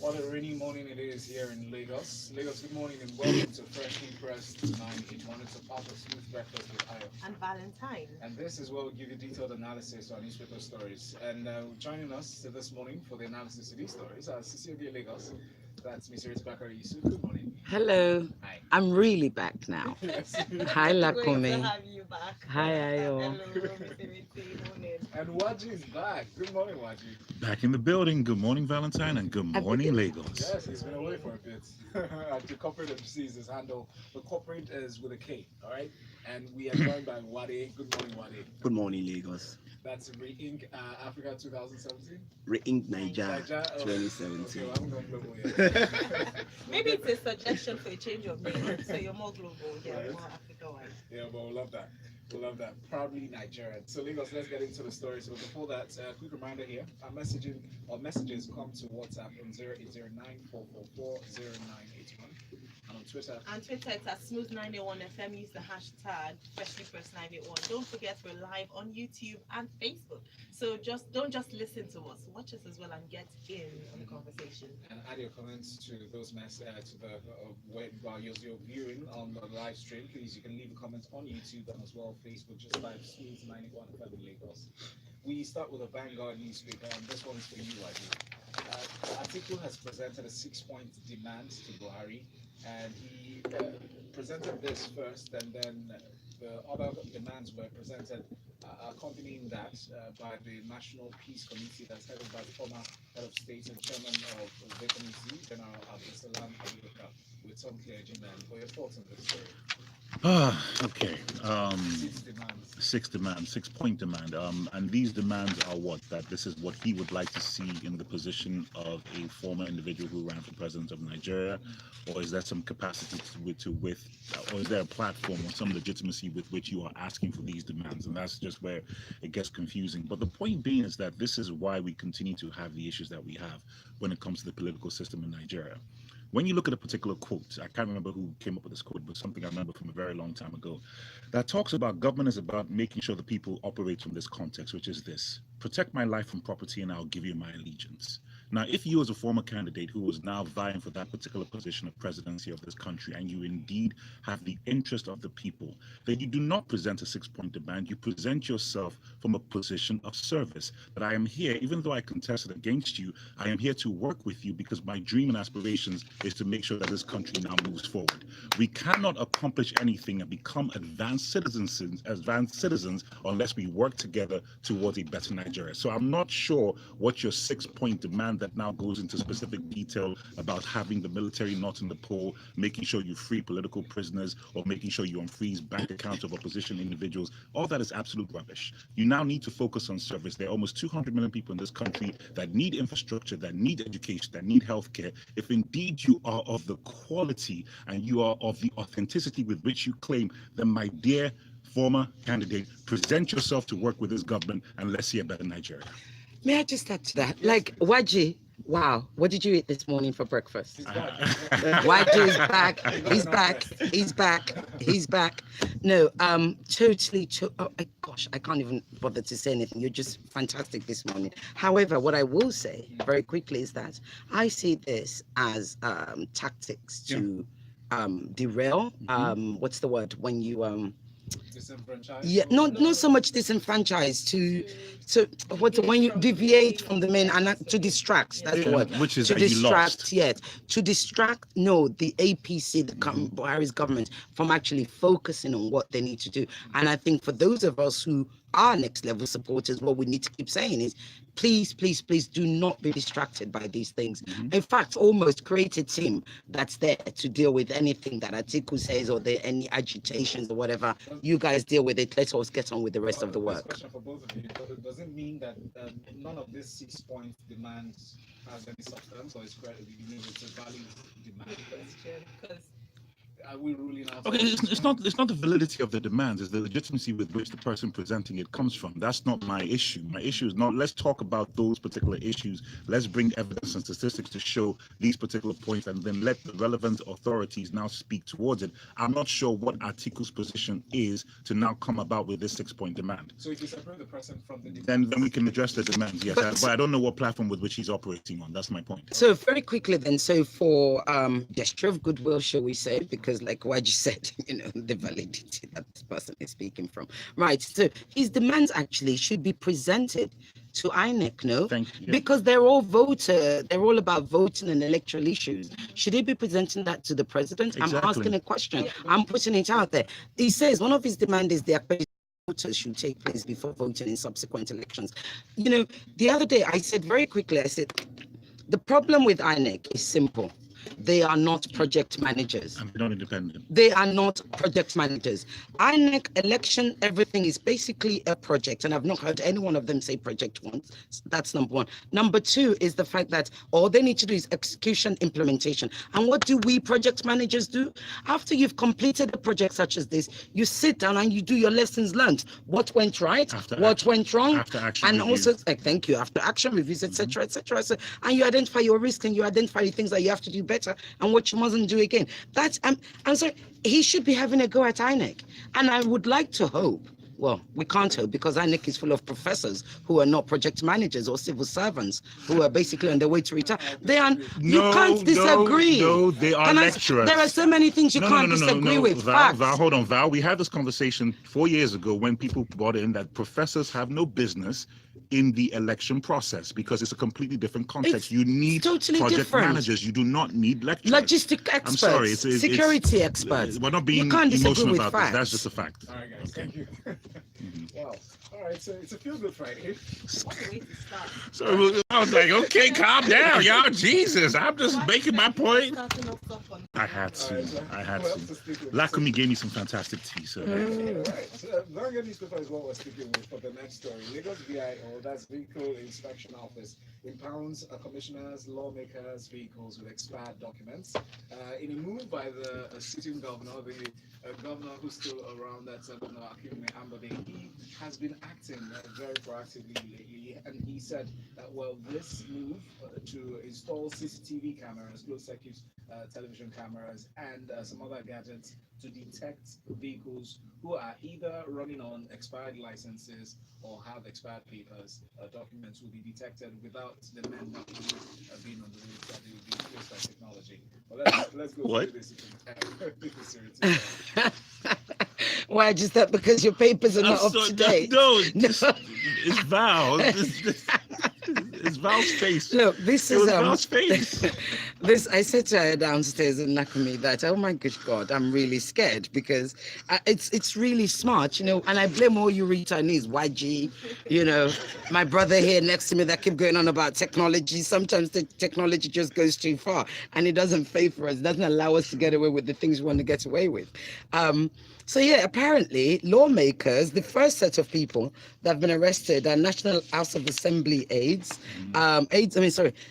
What a rainy morning it is here in Lagos. Lagos, good morning and welcome to Freshly Pressed 981. It's a part of Smooth Breakfast with Ayo. And Valentine. And this is where we give you detailed analysis on newspaper stories. And joining us this morning for the analysis of these stories are Cecilia Lagos. That's Miss Ireti Bakare-Yusuf. Good morning. Hello. Hi. I'm really back now. Yes. Hi, Great to Lakumi. have you back. Hi, Ayo. Hello, Mr. Ireti. Morning. And Nwaji is back. Good morning, Nwaji. Back in the building. Good morning, Valentine, and good morning, Lagos. Yes, he's been away for a bit. The corporate MC is his handle. The corporate is with a K, all right? And we are joined by Uade. Good morning, Uade. Good morning, Lagos. That's Re-Ink Africa 2017. Re-Ink Niger Oh, 2017. okay, well, I'm not global yet. Maybe it's a suggestion for a change of name, so you're more global, Right. more Africa-wide. Yeah, but we love that. We love that. Proudly Nigerian. So Lagos, let's get into the story. So before that, quick reminder here: our messages come to WhatsApp on 0809444091 and on Twitter. And Twitter, it's at Smooth981FM. Use the hashtag FreshlyPress981. Don't forget we're live on YouTube and Facebook. So don't just listen to us. Watch us as well and get in on the conversation. And add your comments to those while you're viewing on the live stream. Please, you can leave a comment on YouTube and as well Facebook. Just type Smooth 91 FM Lagos. We start with a Vanguard newspaper, and this one is for you, Wadi. The article has presented a 6-point demand to Buhari, and he presented this first, and then the other demands were presented accompanying that by the National Peace Committee that's headed by the former head of state and chairman of the committee, General Abdulsalam Abubakar, with some clergy men. What are your thoughts on this story? Okay. 6-point demand. And these demands are what? That this is what he would like to see in the position of a former individual who ran for president of Nigeria, or is there some capacity or is there a platform or some legitimacy with which you are asking for these demands? And that's just where it gets confusing. But the point being is that this is why we continue to have the issues that we have when it comes to the political system in Nigeria. When you look at a particular quote, I can't remember who came up with this quote, but something I remember from a very long time ago, that talks about government is about making sure the people operate from this context, which is this: protect my life and property and I'll give you my allegiance. Now, if you as a former candidate who was now vying for that particular position of presidency of this country, and you indeed have the interest of the people, then you do not present a 6-point demand. You present yourself from a position of service, that I am here, even though I contested against you, I am here to work with you because my dream and aspirations is to make sure that this country now moves forward. We cannot accomplish anything and become advanced citizens unless we work together towards a better Nigeria. So I'm not sure what your 6-point demand that now goes into specific detail about having the military not in the poll, making sure you free political prisoners, or making sure you unfreeze bank accounts of opposition individuals. All that is absolute rubbish. You now need to focus on service. There are almost 200 million people in this country that need infrastructure, that need education, that need healthcare. If indeed you are of the quality and you are of the authenticity with which you claim, then my dear former candidate, present yourself to work with this government and let's see a better Nigeria. May I just add to that? Like, Waji, wow, what did you eat this morning for breakfast? Waji is back. He's back. No, totally. Oh, gosh, I can't even bother to say anything. You're just fantastic this morning. However, what I will say very quickly is that I see this as tactics to derail. What's the word when you Disenfranchised? Yeah, not so much disenfranchised when you deviate from the main and to distract. That's the word. Which is to that you distract. lost. Yes, to distract. No, the APC, the Buhari's government, from actually focusing on what they need to do. And I think for those of us who are next level supporters, what we need to keep saying is, please, please, please do not be distracted by these things. In fact, almost create a team that's there to deal with anything that Atiku says or any agitations or whatever. You guys deal with it. Let us get on with the rest of the This work. question for both of you: does it mean that none of these 6-point demands has any substance, or it's a valid demand? Question, because Are we ruling out? Okay, it's not the validity of the demands, it's the legitimacy with which the person presenting it comes from. That's not my issue. My issue is not, let's talk about those particular issues. Let's bring evidence and statistics to show these particular points, and then let the relevant authorities now speak towards it. I'm not sure what Atiku's position is to now come about with this 6-point demand. So if you separate the person from the demand, Then we can address the demands, yes. But I don't know what platform with which he's operating on. That's my point. So very quickly then, so for gesture of goodwill, shall we say, because like what you said, the validity that this person is speaking from. Right. So his demands actually should be presented to INEC, no? Thank you. Because they're all they're all about voting and electoral issues. Should he be presenting that to the president? Exactly. I'm asking a question. I'm putting it out there. He says one of his demands is the voters should take place before voting in subsequent elections. The other day I said very quickly, I said, the problem with INEC is simple. They are not project managers. I'm not independent. They are not project managers. INEC election, everything is basically a project, and I've not heard any one of them say project once. That's number one. Number two is the fact that all they need to do is execution, implementation. And what do we project managers do? After you've completed a project such as this, you sit down and you do your lessons learned. What went right? What went wrong? After action and reviews. also, thank you, after action reviews, etc., etc. So, and you identify your risk and you identify the things that you have to do better and what you mustn't do again. That's I'm sorry, he should be having a go at INEC. And I would like to hope, well, we can't hope because INEC is full of professors who are not project managers or civil servants who are basically on their way to retire. They are, you can't disagree. No, they are lecturers. There are so many things you can't disagree with. Val, hold on, Val. We had this conversation 4 years ago when people brought in that professors have no business in the election process because it's a completely different context. It's you need totally project different. managers. You do not need lecturers. Logistic experts, I'm sorry, security experts. We're not being You can't disagree emotional with about facts. this. That's just a fact. all right, guys, thank you. Wow. All right, so it's a feel-good Friday. What a way to start. So I was like, okay, calm down, y'all. Jesus, I'm just making my point. Starting off soft on- I had to. I had Who else to. is sticking with Lakumi gave me some fantastic tea, so. All right, so Vanguard newspaper is what we're sticking with for the next story. Lagos VIO, that's Vehicle Inspection Office, impounds commissioners, lawmakers' vehicles with expired documents. In a move by the sitting governor, the governor who's still around, that's Governor Ayo Mairo Ese, he has been acting very proactively lately, and he said that, well, this move to install CCTV cameras, closed-circuit television cameras, and some other gadgets to detect vehicles who are either running on expired licenses or have expired papers, documents will be detected without the men not being on the road, that they will be replaced by technology. Well, let's go What? through this. Why, just that because your papers are not up to date? No, it's Val. It's Val's face. Look, this It is was Val's face. this. I said to her downstairs in Nakumi that, oh my good God, I'm really scared because it's really smart, and I blame all you returnees, YG, my brother here next to me that keep going on about technology. Sometimes the technology just goes too far and it doesn't favor us, it doesn't allow us to get away with the things we want to get away with. So yeah, apparently lawmakers, the first set of people that have been arrested are National House of Assembly aides,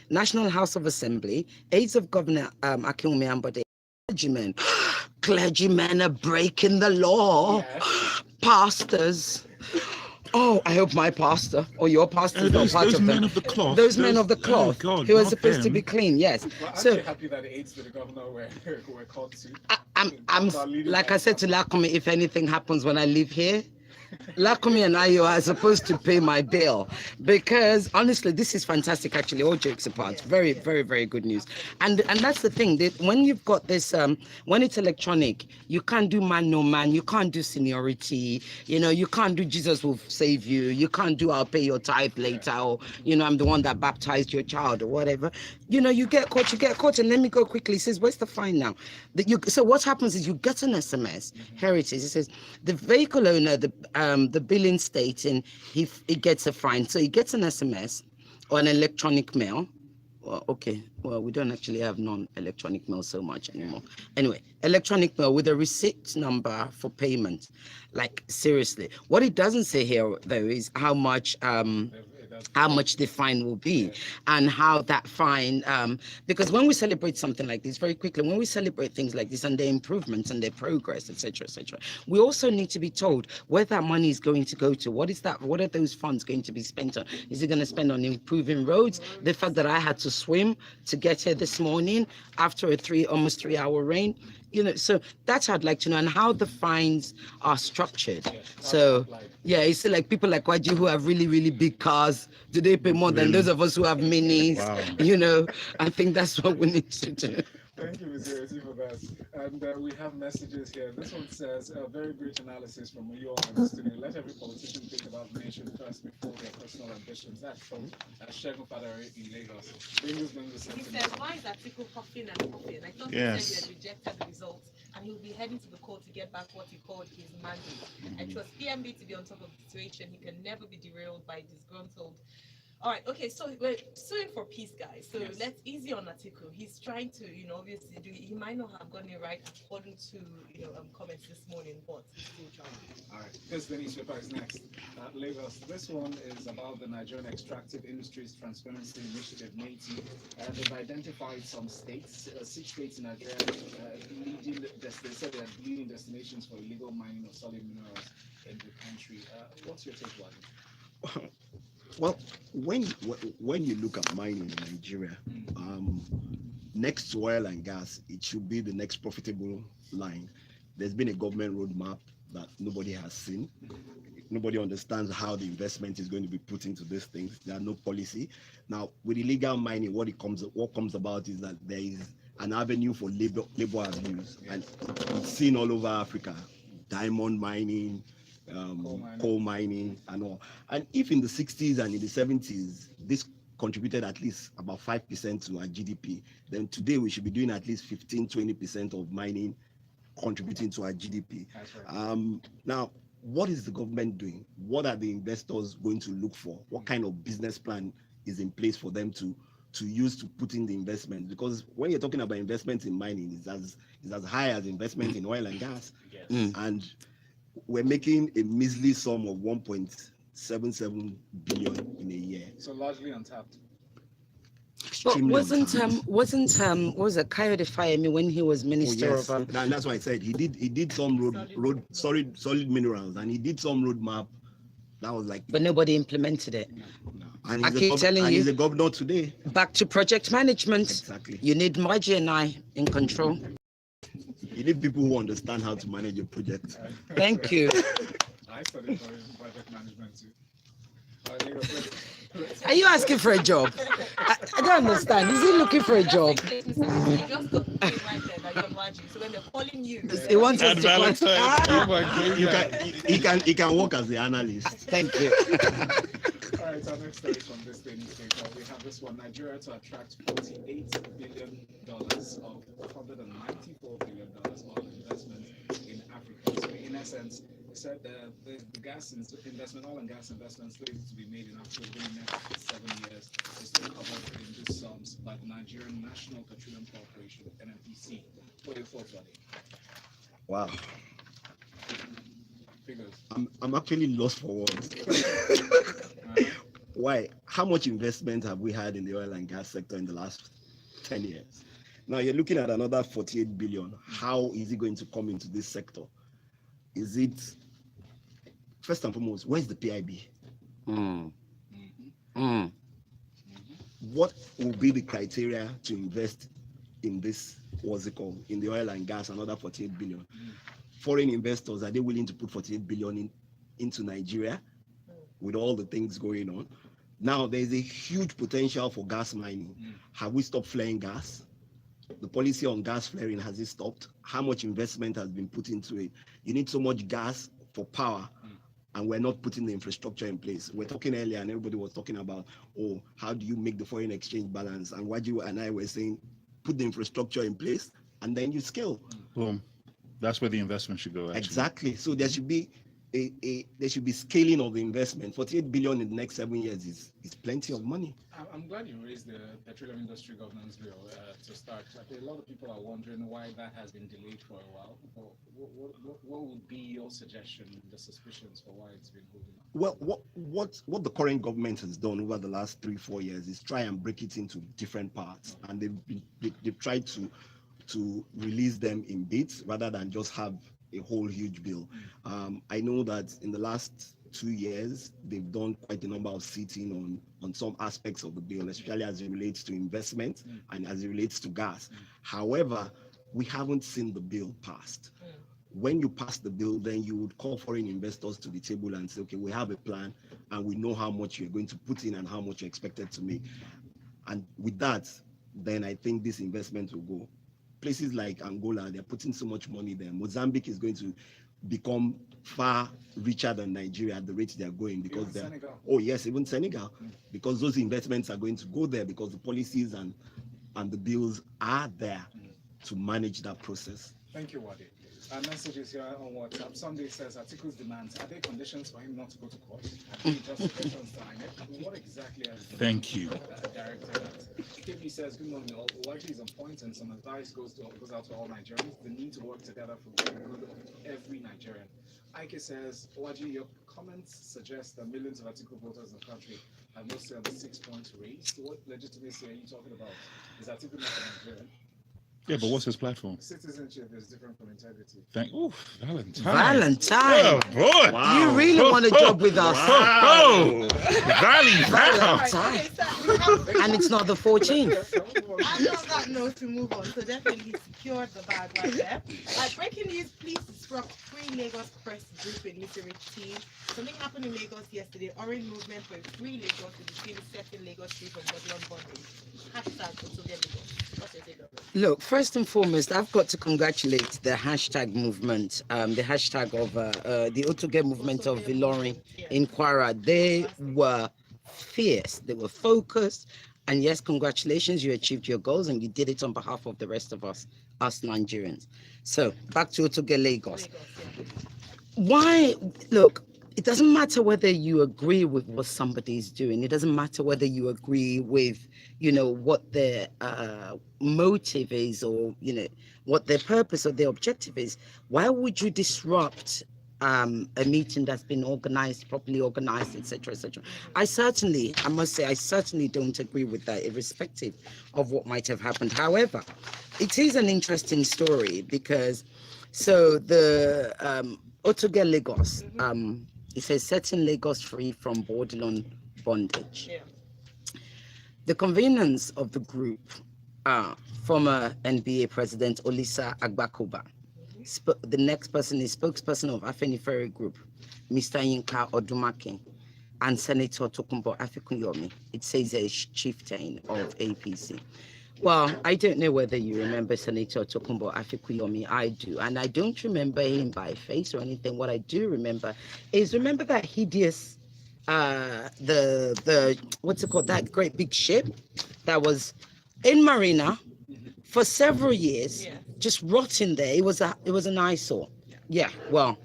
National House of Assembly, aides of Governor Ayo Mairo Ese, clergymen are breaking the law, Yes. Pastors. Oh, I hope my pastor or your pastor is not part Those of men them. of the cloth. Those men of the cloth God, who are not supposed to them. be clean, yes. Well, I'm So actually happy that the aides to the governor were called to. I'm like I said to Lakumi, if anything happens when I leave here, Lakumi and Ayo are supposed to pay my bill because honestly, this is fantastic. Actually, all jokes apart, very, very, very good news. And that's the thing that when you've got this, when it's electronic, you can't do man no man. You can't do seniority. You can't do Jesus will save you. You can't do I'll pay your tithe later, or I'm the one that baptized your child or whatever. You get caught. And let me go quickly. It says, where's the fine now? So what happens is you get an SMS. Here it is. It says the vehicle owner, the billing stating he gets a fine. So he gets an SMS or an electronic mail. Well, okay. Well, we don't actually have non-electronic mail so much anymore. Anyway, electronic mail with a receipt number for payment. Like, seriously. What it doesn't say here, though, is how much... It how much the fine will be, and how that fine, because when we celebrate something like this, very quickly, when we celebrate things like this and their improvements and their progress, etc., we also need to be told where that money is going to go to. What are those funds going to be spent on? Is it going to spend on improving roads? The fact that I had to swim to get here this morning after a almost 3 hour rain, so that's what I'd like to know, and how the fines are structured. So yeah, it's like people like Waji who have really, really big cars. Do they pay more than those of us who have minis? Wow. I think that's what we need to do. Thank you, Ms. Ireti, for that. And we have messages here. This one says, a very great analysis from you all on today. Let every politician think about the nation first before their personal ambitions. That's from Shegun Fadare in Lagos. He says, why is Atiku huffing and puffing? I thought Yes. he said he had rejected the results and he'll be heading to the court to get back what he called his mandate. I trust PMB to be on top of the situation. He can never be derailed by disgruntled. All right, okay, so we're suing for peace, guys. So let's easy on Atiku. He's trying to, obviously he might not have gotten it right according to, comments this morning, but he's still trying. All right, this the newspaper is next. Lagos. This one is about the Nigerian Extractive Industries Transparency Initiative, NATI. They've identified some states, 6 states in Nigeria, they said they are leading destinations for illegal mining of solid minerals in the country. What's your take, Wadi? Well, when you look at mining in Nigeria, next to oil and gas, it should be the next profitable line. There's been a government roadmap that nobody has seen. Nobody understands how the investment is going to be put into these things. There are no policy. Now, with illegal mining, what comes about is that there is an avenue for labor abuse, and it's seen all over Africa. Diamond mining, coal mining and all. And if in the 60s and in the 70s, this contributed at least about 5% to our GDP, then today we should be doing at least 15-20% of mining contributing to our GDP. Right. Now, what is the government doing? What are the investors going to look for? What kind of business plan is in place for them to use to put in the investment? Because when you're talking about investment in mining, it's as high as investment in oil and gas. Yes. And we're making a measly sum of 1.77 billion in a year. So largely untapped. But wasn't what was it Coyote Fayemi when he was minister of? And that's why I said he did some solid minerals, and he did some roadmap. That was like. But nobody implemented it. No. And I keep telling you, he's a governor today. Back to project management. Exactly. You need Nwaji and I in control. You need people who understand how to manage a project. Thank you. I studied project management too. Are you asking for a job? I don't understand. Is he looking for a job? You just got to right there that you're Nwaji. So when they're calling you, he wants us Valentine. He can work as the analyst. Thank you. All right, our next story is from this newspaper. We have this one: Nigeria to attract $48 billion of $194 billion of investment in Africa. So, in essence, they said the gas investment, oil and gas investment slated to be made in Africa within the next 7 years is still covered in these sums by the Nigerian National Petroleum Corporation, NNPC. What are your thoughts on it? Wow. Figures. I'm actually lost for words. Why? How much investment have we had in the oil and gas sector in the last 10 years? Now you're looking at another 48 billion. How is it going to come into this sector? Is it, first and foremost, where's the PIB? What will be the criteria to invest in this, what's it called, in the oil and gas, another 48 billion? Foreign investors, are they willing to put 48 billion into Nigeria with all the things going on? Now, there's a huge potential for gas mining. Have we stopped flaring gas? The policy on gas flaring, has it stopped? How much investment has been put into it? You need so much gas for power, and we're not putting the infrastructure in place. We're talking earlier, and everybody was talking about, oh, how do you make the foreign exchange balance? And Nwaji and I were saying, put the infrastructure in place, and then you scale. Boom. That's where the investment should go. Actually. Exactly. So there should be there should be scaling of the investment. 48 billion in the next 7 years is plenty of money. I'm glad you raised the petroleum industry governance bill to start. I think a lot of people are wondering why that has been delayed for a while. What would be your suggestion, the suspicions for why it's been holding up? Well, what the current government has done over the last 3-4 years is try and break it into different parts, and they've tried to release them in bits rather than just have a whole huge bill. I know that in the last 2 years, they've done quite a number of sitting on some aspects of the bill, especially as it relates to investment and as it relates to gas. However, we haven't seen the bill passed. When you pass the bill, then you would call foreign investors to the table and say, okay, we have a plan and we know how much you're going to put in and how much you're expected to make. And with that, then I think this investment will go. Places like Angola, they're putting so much money there. Mozambique is going to become far richer than Nigeria at the rate they're going, because Even they're Senegal. oh yes, even Senegal, because those investments are going to go there because the policies and the bills are there to manage that process. Thank you, Uade. Our message is here on WhatsApp. Sunday says Article's demands. Are there conditions for him not to go to court? Are there justifications to INEC? What exactly has Thank you. Director that? KB says, good morning. Uade is on point, and some advice goes out to all Nigerians. The need to work together for the good of every Nigerian. Ike says, Uade, your comments suggest that millions of Article voters in the country have no say on the 6 points raised. What legitimacy are you talking about? Is Article not a Nigerian? Yeah, but what's his platform? Citizenship is different from integrity. Valentine. Valentine. Oh boy. Wow. You really want to job with us? Valentine. And it's not the 14th. And on that note, to move on, so definitely secured the bag right there. Breaking news, police disrupt Free Lagos press group in Literate. Something happened in Lagos yesterday. Orange movement for Free Lagos is the team set in Lagos Street from Bodilon bondage. Hashtag also get Lagos. What's your take on it? Look, first and foremost, I've got to congratulate the hashtag movement, the hashtag of the Otoge movement of Ilorin in Kwara. They were fierce, they were focused, and yes, congratulations, you achieved your goals and you did it on behalf of the rest of us Nigerians. So back to Otoge Lagos. Why? Look, it doesn't matter whether you agree with what somebody's doing. It doesn't matter whether you agree with, what their motive is, or, what their purpose or their objective is. Why would you disrupt a meeting that's been organized, properly organized, etc., etc.? I must say, I certainly don't agree with that, irrespective of what might have happened. However, it is an interesting story because, so the Otoge Lagos, it says setting Lagos free from Bodilon bondage. Yeah. The conveners of the group, former NBA President Olisa Agbakoba. The next person is spokesperson of Afenifere Group, Mr. Yinka Odumake, and Senator Tokunbo Afikunyomi. It says a chieftain of APC. Well, I don't know whether you remember Senator Tokunbo Afikunyomi. I do, and I don't remember him by face or anything. What I do remember is that hideous, the what's it called? That great big ship that was in Marina for several years, just rotting there. It was an eyesore. Yeah. Well,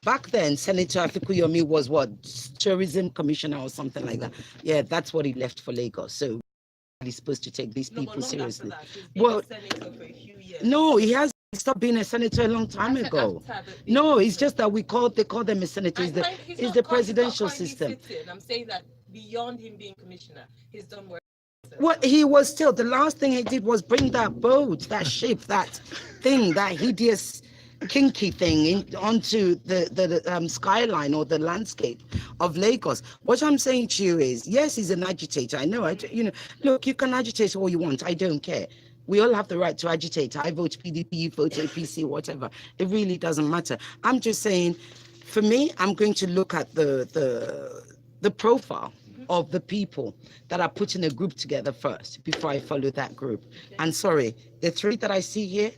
back then, Senator Afikunyomi was what, tourism commissioner or something like that. Yeah, that's what he left for Lagos. So he's supposed to take these people seriously. Well, senator for a few years. no, he has stopped being a senator a long time ago. No, it's just that they call them a senator. It's the presidential system. I'm saying that beyond him being commissioner, he's done work. Well, he was still, the last thing he did was bring that boat, that ship, that thing, that hideous kinky thing onto the skyline or the landscape of Lagos. What I'm saying to you is, yes, he's an agitator. I know, look, you can agitate all you want. I don't care. We all have the right to agitate. I vote PDP, you vote APC, whatever. It really doesn't matter. I'm just saying, for me, I'm going to look at the profile of the people that are putting a group together first before I follow that group. And sorry, the three that I see here,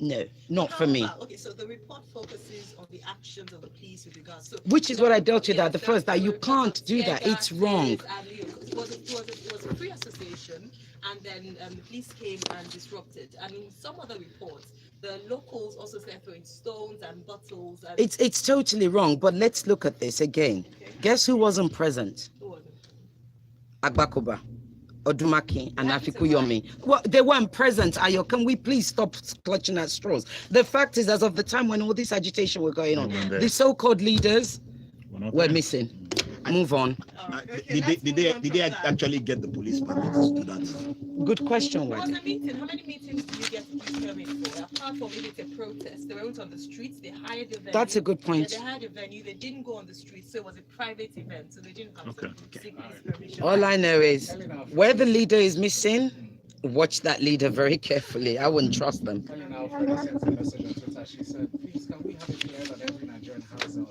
no, not for me. Okay, so the report focuses on the actions of the police with regards to... Which is what I dealt with at the first, that you can't do that. It's wrong. It was a free association, and then the police came and disrupted. And in some other reports, the locals also started throwing stones and bottles. And... It's totally wrong, but let's look at this again. Okay. Guess who wasn't present? Who was it? Agbakoba, Odumaki and Happy to Afikuyomi. Well, they weren't present. Ayo, can we please stop clutching at straws? The fact is, as of the time when all this agitation were going on, the so-called leaders were missing. Move on. Did they actually get the police permit to do that? Good question, There was Wadi. a meeting. How many meetings do you get a police permit for? Apart from if it's a protest, they weren't on the streets. They hired a venue. That's a good point. Yeah, they hired a venue. They didn't go on the streets, so it was a private event. So they didn't have Okay. to seek police permission. All I know is where the leader is missing, watch that leader very carefully. I wouldn't trust them. Helen Alfred sent a message on Twitter. She said, please, can we have it clear that every Nigerian has a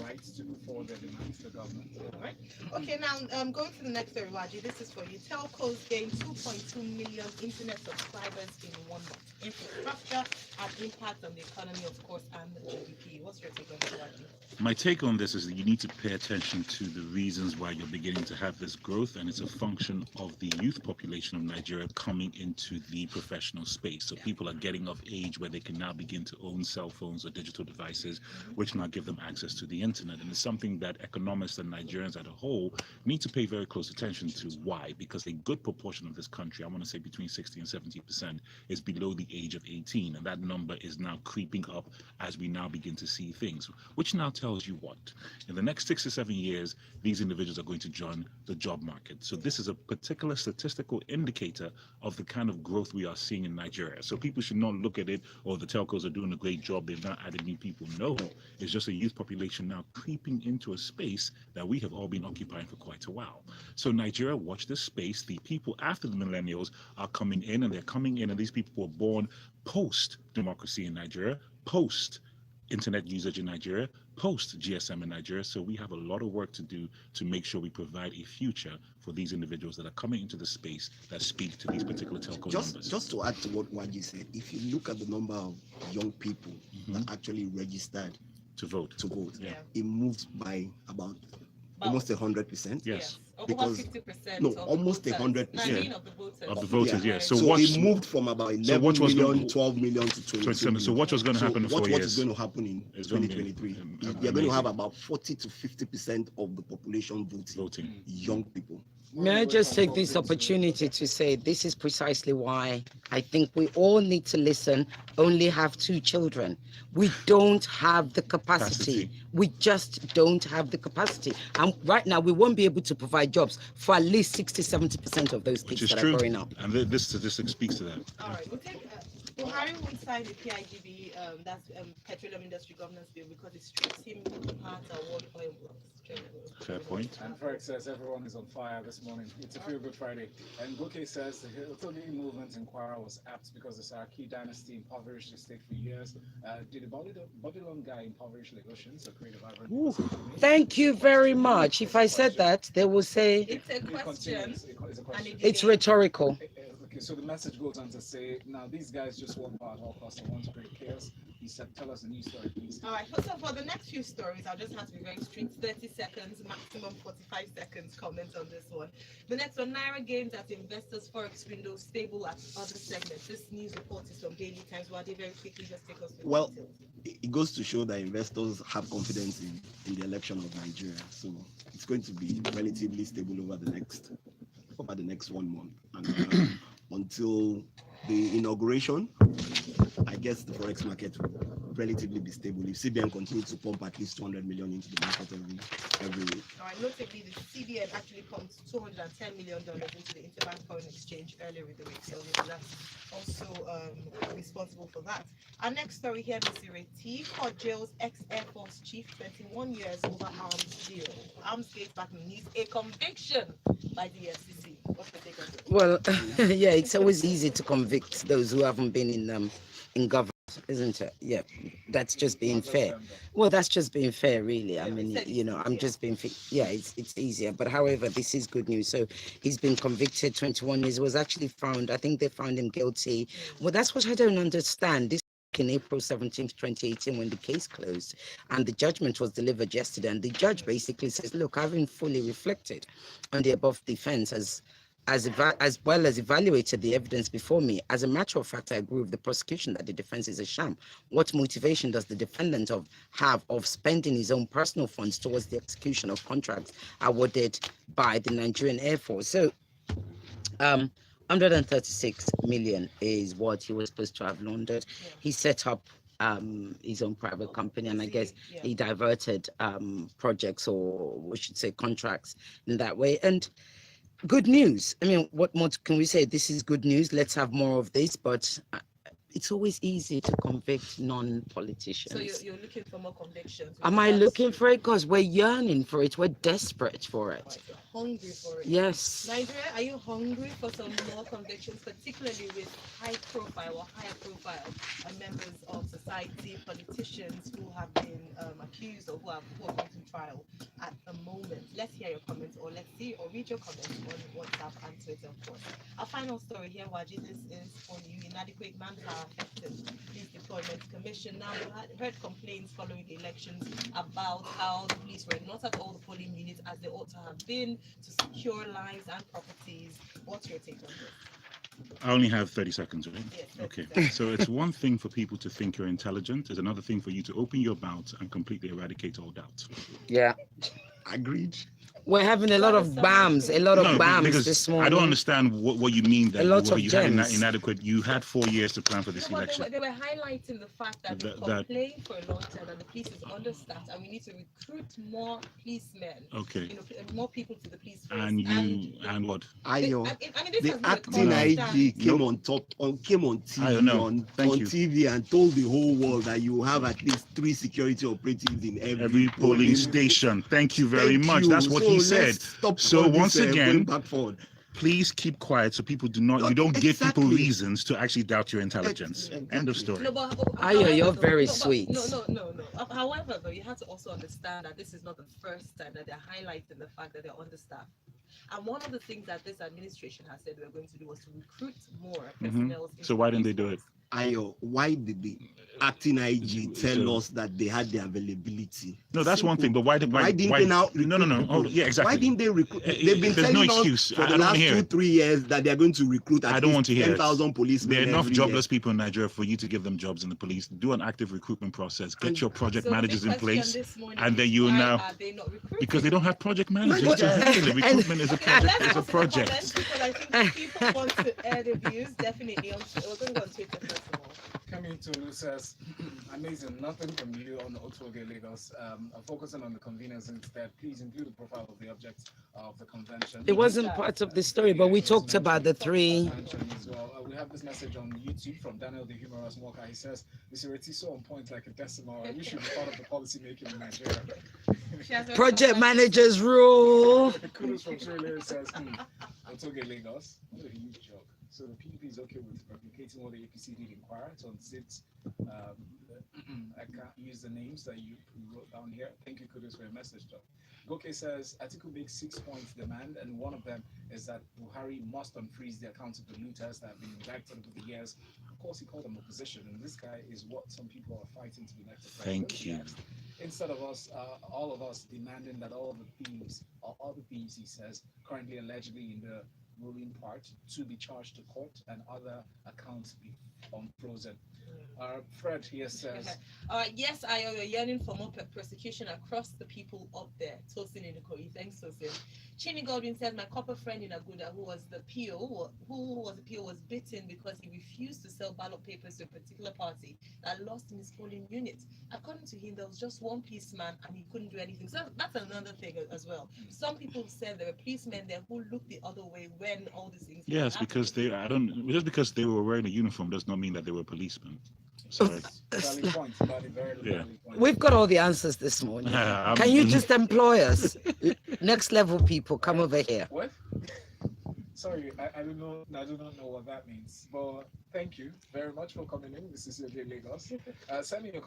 right to put forward their demands to the government? All right. Okay, now going to the next story, Raji. This is for you. Telcos gained 2.2 million internet subscribers in 1 month. Infrastructure and impact on the economy, of course, and the GDP. What's your take on that, Raji? My take on this is that you need to pay attention to the reasons why you're beginning to have this growth, and it's a function of the youth population of Nigeria coming into the professional space. So people are getting of age where they can now begin to own cell phones or digital devices, which now give them access to the internet. And it's something that economists and Nigerians as a whole need to pay very close attention to. Why? Because a good proportion of this country, I want to say between 60 and 70%, is below the age of 18. And that number is now creeping up as we now begin to see things, which now tells you what? In the next 6 to 7 years, these individuals are going to join the job market. So this is a particular statistical indicator of the kind of growth we are seeing in Nigeria. So people should not look at it, the telcos are doing a great job, they've not added new people. No, it's just a youth population now creeping into a space that we have all been occupying for quite a while. So Nigeria, watch this space. The people after the millennials are coming in, and they're coming in, and these people were born post-democracy in Nigeria, post-internet usage in Nigeria, post GSM in Nigeria. So we have a lot of work to do to make sure we provide a future for these individuals that are coming into the space that speak to these particular telco numbers. Just to add to what Nwaji said, if you look at the number of young people that actually registered to vote, Yeah. it moved by about almost 100%. Yes. Because 50% no, of the almost voters. 100%. I mean of the voters. Of the voters, Yeah. yes. So it moved from about 11 what was million, going- 12 million to 22 million. So what was going to happen in 4 what years? is going to happen in It's going to be, 2023? um, You're going to have amazing. about 40 to 50% of the population voting. Young people. May I just take this opportunity to say this is precisely why I think we all need to listen, only have 2 children. We don't have the capacity. We just don't have the capacity. And right now, we won't be able to provide jobs for at least 60, 70% of those Which kids is that true. are growing up. And this statistic speaks to that. All right, we'll take Buhari will sign the PIGB, that's Petroleum Industry Governance Bill, because it strips him apart award oil blocks. Fair point. And Ferg says everyone is on fire this morning. It's a Feel Good Friday. And Goke says the Hiltoni movement in Kwara was apt because the Saraki dynasty impoverished the state for years. Did the Babylon guy impoverish Lagosians or create a vibrant? Thank you very much. If I said that, they will say It's a question. It's a And question. it's rhetorical. Okay, so the message goes on to say, now these guys just want power at all costs and want to create chaos. He said, tell us a new story, please. All right, so for the next few stories, I'll just have to be very strict. 30 seconds, maximum 45 seconds comment on this one. The next one, Naira gains at investors' forex window stable at other segments. This news report is from Daily Times. Wade, very quickly, just take us through the Well, details. it goes to show that investors have confidence in the election of Nigeria. So it's going to be relatively stable over the next 1 month. And until the inauguration, I guess the forex market will relatively be stable if CBN continues to pump at least 200 million into the market every week. All right, notably, the CBN actually pumped $210 million into the interbank foreign exchange earlier in the week, so that's also responsible for that. Our next story here, Ms. Ireti, court jails ex-Air Force chief 21 years over arms deal. Arms gate back in the news, a conviction by the FCC. What's the take on this? Well, yeah, it's always easy to convict those who haven't been in government, isn't it? Yeah, that's just being fair. Well, that's just being fair, really. I mean, you know, I'm just being fair. Yeah, it's easier. But however, this is good news. So he's been convicted 21 years. Was actually found, I think they found him guilty. Well, that's what I don't understand. This in April 17th, 2018, when the case closed and the judgment was delivered yesterday. And the judge basically says, look, having fully reflected on the above defense as well as evaluated the evidence before me, as a matter of fact, I agree with the prosecution that the defense is a sham. What motivation does the defendant have of spending his own personal funds towards the execution of contracts awarded by the Nigerian Air Force? So 136 million is what he was supposed to have laundered. Yeah. He set up his own private company, and I guess Yeah. he diverted projects, or we should say contracts, in that way. And good news. I mean, what more can we say? This is good news. Let's have more of this. But it's always easy to convict non-politicians. So you're looking for more convictions? Am I looking for it? Because we're yearning for it. We're desperate for it. Right, you're hungry for it. Yes. Nigeria, are you hungry for some more convictions, particularly with higher profile members of society, politicians who have been accused or who are going to trial at the moment? Let's hear your comments, or let's see or read your comments on WhatsApp and Twitter, of course. Our final story here, Nwaji, this is for you. Inadequate manpower affected Police Deployment Commission. Now, we heard complaints following the elections about how the police were not at all the polling units as they ought to have been to secure lives and properties. What's your take on this? I only have 30 seconds, right? Yes, Okay. So it's one thing for people to think you're intelligent. It's another thing for you to open your mouth and completely eradicate all doubt. Yeah. Agreed. We're having a lot of BAMs, Because this morning. I don't understand what you mean that A lot of you had gems. inadequate. You had 4 years to plan for this No, but election. they were highlighting the fact that we complained for a long time that the police is understaffed and we need to recruit more policemen. Okay. You know, more people to the police force. And what? Ayo, I mean, this the has been acting a constant- IG came on TV, Ayo, no. on Thank you. TV and told the whole world that you have at least 3 security operatives in Every polling station. Thank you very much. That's what he said. So once again, please keep quiet so people do not. You don't give people reasons to actually doubt your intelligence. End of story. No, but Ayo, you're however, very but- sweet. No. However, though, you have to also understand that this is not the first time that they're highlighting the fact that they're understaffed. And one of the things that this administration has said we're going to do was to recruit more personnel. So why didn't they do it? Ayo, why did the acting IG tell us that they had the availability? No, that's one thing. But why didn't they now? No. Hold on. Yeah, exactly. Why didn't they recruit? They've been There's telling no us excuse. for I the don't last hear 2-3 it. years that they are going to recruit I at don't least want to hear 10,000 policemen. There are enough every jobless year. people in Nigeria for you to give them jobs in the police. Do an active recruitment process. Get And your project So the managers in big place, question this morning and then is you why now are they not recruiting? because they don't have project managers But- to handle it. Recruitment is a Okay, project. let's It's a go to the project. comments, because I think people want to air their views. Definitely, we're going to go on Twitter first of all. Coming to Lu says, amazing, nothing from you on Otoge Lagos. Focusing on the conveners instead. Please include the profile of the object of the convention. It wasn't part of the story, but we talked about the 3. Convention as well. We have this message on YouTube from Daniel the Humorous Walker. He says, "This Ireti so on point like a decimal. I wish you were part of the policy making in Nigeria." She has a Project comment. managers rule. Kudos from Shirley says, Otoge Lagos. What a huge joke. So the PDP is okay with replicating what the APC did in Kwara to unseat. I can't use the names that you wrote down here. Thank you, Kudos, for your message, Joe. Goke says, Atiku makes 6 points demand, and one of them is that Buhari must unfreeze the accounts of the looters that have been indicted over the years. Of course, he called them opposition, and this guy is what some people are fighting to be elected. Thank you. Instead of us, all of us demanding that all the thieves, he says, currently allegedly in the ruling part, to be charged to court and other accounts be unfrozen. Fred here says, yes, you're yearning for more persecution across the people up there. Tosin Inukoi, thanks, Tosin. Chini Godwin says, my copper friend in Aguda, who was the PO, was bitten because he refused to sell ballot papers to a particular party that lost in his polling unit. According to him, there was just one policeman and he couldn't do anything. So that's another thing as well. Some people said there were policemen there who looked the other way when all these things. Yes, because just because they were wearing a uniform does not mean that they were policemen. Sorry. valid point, very valid point. We've got all the answers this morning. I'm- Can you just employ us? Next level people, come over here. What? Sorry, I do not know what that means. But thank you very much for coming in. This is your day, Lagos. Send me your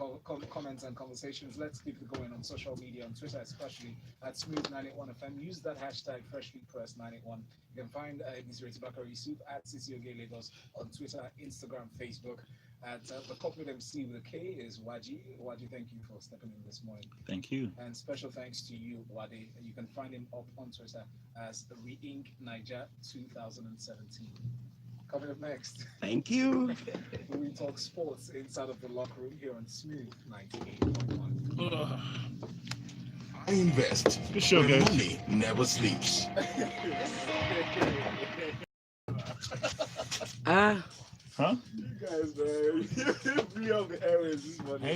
comments and conversations. Let's keep it going on social media, on Twitter especially, at Smooth981FM. Use that hashtag FreshlyPress981. You can find Ireti Bakare-Yusuf at CCOG Lagos on Twitter, Instagram, Facebook. At the corporate MC with a K is Nwaji. Nwaji, thank you for stepping in this morning. Thank you. And special thanks to you, Uade. You can find him up on Twitter as Re-Ink Niger 2017. Coming up next, Thank you. we talk sports inside of the locker room here on Smooth 98.1. I invest Good show, where guys. money never sleeps. Ah. Huh? You guys, man, you blew up the airways this morning.